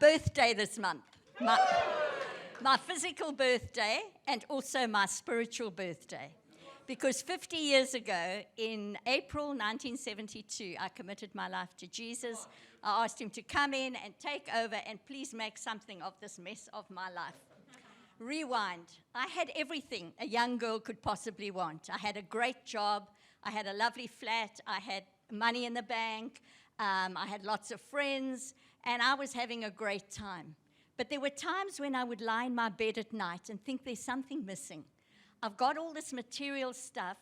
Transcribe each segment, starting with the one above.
birthday this month. My physical birthday and also my spiritual birthday. Because 50 years ago, in April 1972, I committed my life to Jesus. I asked him to come in and take over and please make something of this mess of my life. Rewind. I had everything a young girl could possibly want. I had a great job. I had a lovely flat. I had money in the bank. I had lots of friends. And I was having a great time. But there were times when I would lie in my bed at night and think there's something missing. I've got all this material stuff.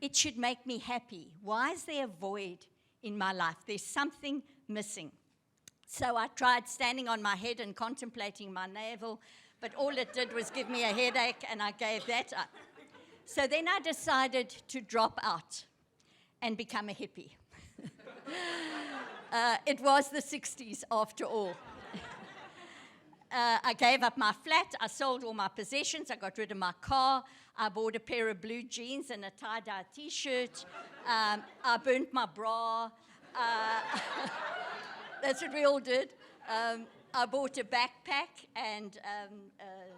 It should make me happy. Why is there a void in my life? There's something missing. So I tried standing on my head and contemplating my navel, but all it did was give me a headache, and I gave that up. So then I decided to drop out and become a hippie. It was the 60s after all. I gave up my flat, I sold all my possessions, I got rid of my car, I bought a pair of blue jeans and a tie-dye t-shirt, I burnt my bra, that's what we all did. I bought a backpack and a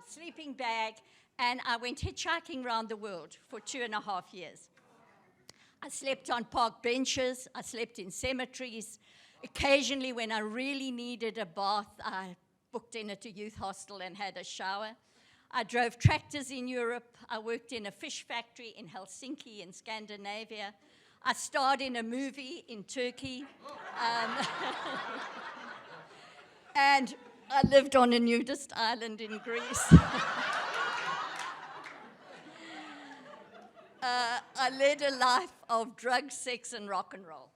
sleeping bag, and I went hitchhiking around the world for 2.5 years. I slept on park benches, I slept in cemeteries. Occasionally, when I really needed a bath, I booked in at a youth hostel and had a shower. I drove tractors in Europe. I worked in a fish factory in Helsinki in Scandinavia. I starred in a movie in Turkey. And I lived on a nudist island in Greece. I led a life of drugs, sex, and rock and roll.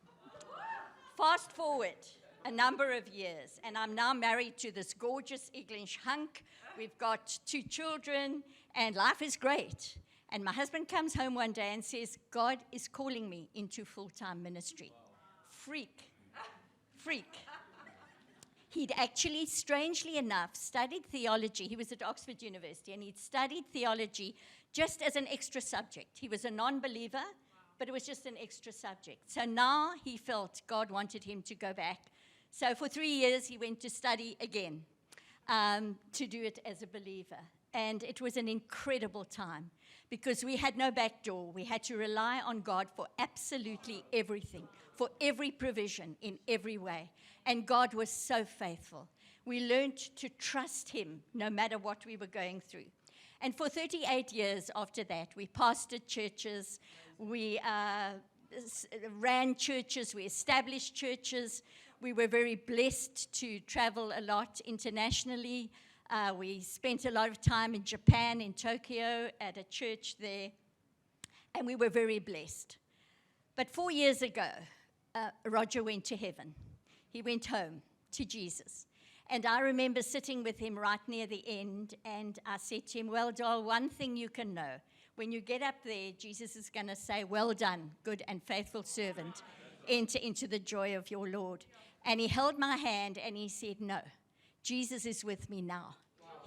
Fast forward a number of years, and I'm now married to this gorgeous English hunk. We've got 2 children, and life is great. And my husband comes home one day and says, God is calling me into full-time ministry. Freak. He'd actually, strangely enough, studied theology. He was at Oxford University, and he'd studied theology just as an extra subject. He was a non-believer, but it was just an extra subject. So now he felt God wanted him to go back. So for 3 years, he went to study again, to do it as a believer. And it was an incredible time because we had no back door. We had to rely on God for absolutely everything, for every provision in every way. And God was so faithful. We learned to trust him no matter what we were going through. And for 38 years after that, we pastored churches, we ran churches, we established churches. We were very blessed to travel a lot internationally. We spent a lot of time in Japan, in Tokyo, at a church there, and we were very blessed. But 4 years ago, Roger went to heaven. He went home to Jesus. And I remember sitting with him right near the end, and I said to him, well, doll, one thing you can know. When you get up there, Jesus is going to say, well done, good and faithful servant. Enter into the joy of your Lord. And he held my hand and he said, no, Jesus is with me now.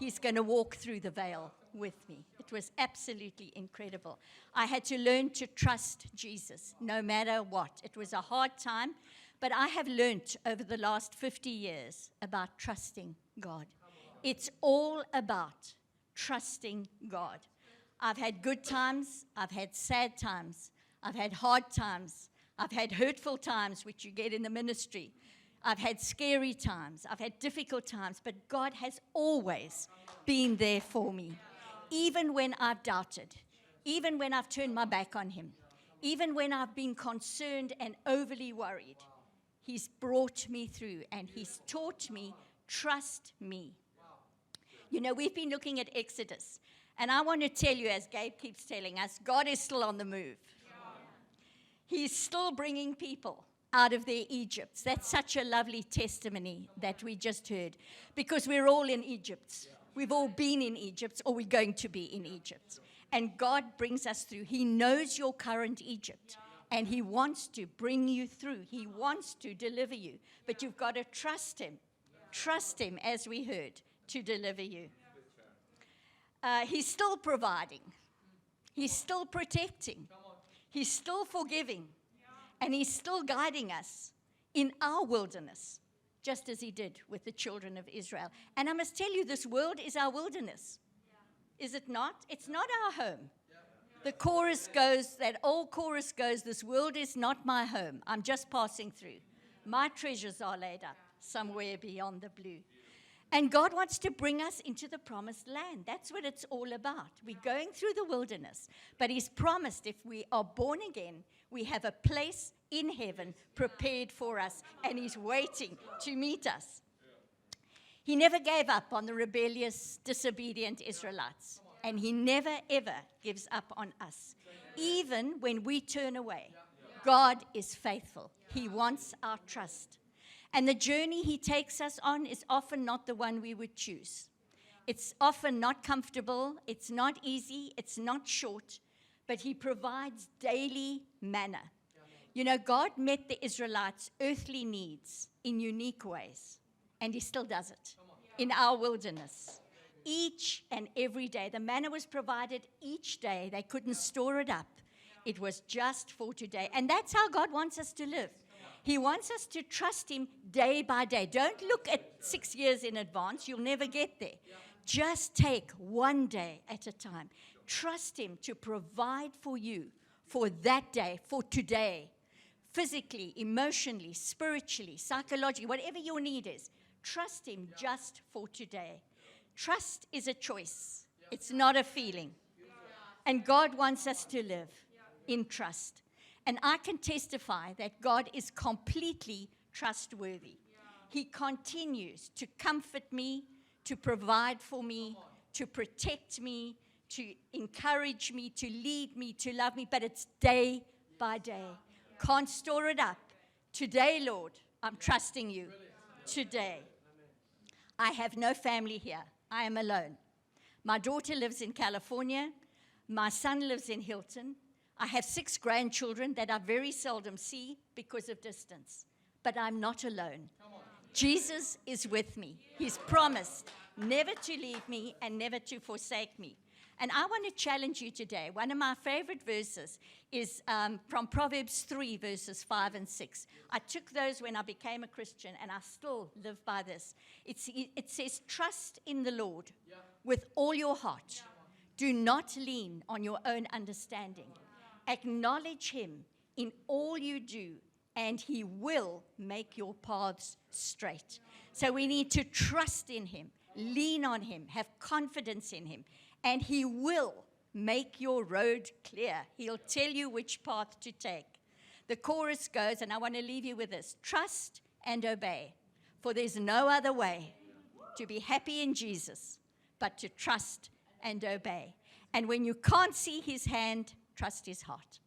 He's going to walk through the veil with me. It was absolutely incredible. I had to learn to trust Jesus no matter what. It was a hard time, but I have learned over the last 50 years about trusting God. It's all about trusting God. I've had good times. I've had sad times. I've had hard times. I've had hurtful times, which you get in the ministry. I've had scary times. I've had difficult times. But God has always been there for me. Even when I've doubted. Even when I've turned my back on him. Even when I've been concerned and overly worried. He's brought me through and he's taught me, trust me. You know, we've been looking at Exodus. And I want to tell you, as Gabe keeps telling us, God is still on the move. He's still bringing people out of their Egypts. That's such a lovely testimony that we just heard. Because we're all in Egypt. We've all been in Egypt, or we're going to be in Egypt. And God brings us through. He knows your current Egypt. And he wants to bring you through. He wants to deliver you. But you've got to trust him. Trust him, as we heard, to deliver you. He's still providing. He's still protecting. He's still forgiving. And he's still guiding us in our wilderness just as he did with the children of Israel. And I must tell you, this world is our wilderness. Is it not? It's not our home. The chorus goes, that old chorus goes, this world is not my home. I'm just passing through. My treasures are laid up somewhere beyond the blue. And God wants to bring us into the promised land. That's what it's all about. We're going through the wilderness, but he's promised if we are born again, we have a place in heaven prepared for us, and he's waiting to meet us. He never gave up on the rebellious, disobedient Israelites, and he never, ever gives up on us. Even when we turn away, God is faithful. He wants our trust. And the journey he takes us on is often not the one we would choose. It's often not comfortable, it's not easy, it's not short, but he provides daily manna. You know, God met the Israelites' earthly needs in unique ways, and he still does it in our wilderness. Each and every day, the manna was provided each day. They couldn't store it up. It was just for today. And that's how God wants us to live. He wants us to trust him day by day. Don't look at 6 years in advance. You'll never get there. Just take one day at a time. Trust him to provide for you for that day, for today, physically, emotionally, spiritually, psychologically, whatever your need is. Trust him just for today. Trust is a choice. It's not a feeling. And God wants us to live in trust. And I can testify that God is completely trustworthy. He continues to comfort me, to provide for me, to protect me, to encourage me, to lead me, to love me. But it's day by day. Can't store it up. Today, Lord, I'm trusting you. Today. I have no family here. I am alone. My daughter lives in California. My son lives in Hilton. I have 6 grandchildren that I very seldom see because of distance. But I'm not alone. Jesus is with me. He's promised never to leave me and never to forsake me. And I want to challenge you today. One of my favorite verses is from Proverbs 3, verses 5 and 6. I took those when I became a Christian, and I still live by this. It says, trust in the Lord with all your heart. Do not lean on your own understanding. Acknowledge him in all you do, and he will make your paths straight. So we need to trust in him, lean on him, have confidence in him, and he will make your road clear. He'll tell you which path to take. The chorus goes, and I want to leave you with this: trust and obey, for there's no other way to be happy in Jesus but to trust and obey. And when you can't see his hand, trust his heart.